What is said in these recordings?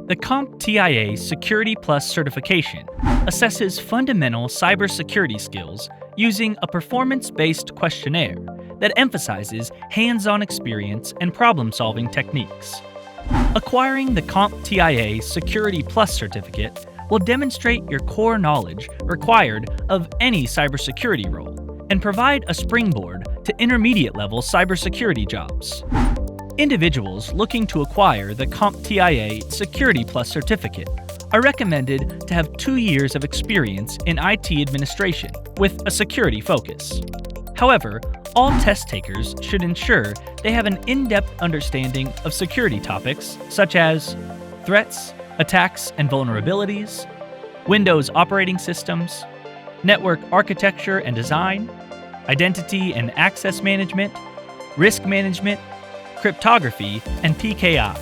The CompTIA Security Plus certification assesses fundamental cybersecurity skills using a performance-based questionnaire that emphasizes hands-on experience and problem-solving techniques. Acquiring the CompTIA Security Plus certificate will demonstrate your core knowledge required of any cybersecurity role and provide a springboard to intermediate-level cybersecurity jobs. Individuals looking to acquire the CompTIA Security Plus certificate are recommended to have 2 years of experience in IT administration with a security focus. However, all test takers should ensure they have an in-depth understanding of security topics such as threats, attacks and vulnerabilities, Windows operating systems, network architecture and design, identity and access management, risk management, cryptography, and PKI.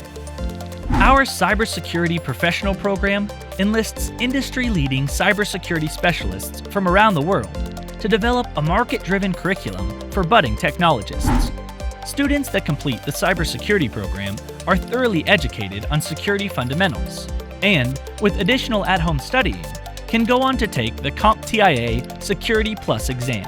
Our cybersecurity professional program enlists industry-leading cybersecurity specialists from around the world to develop a market-driven curriculum for budding technologists. Students that complete the cybersecurity program are thoroughly educated on security fundamentals and, with additional at-home studying, can go on to take the CompTIA Security Plus exam.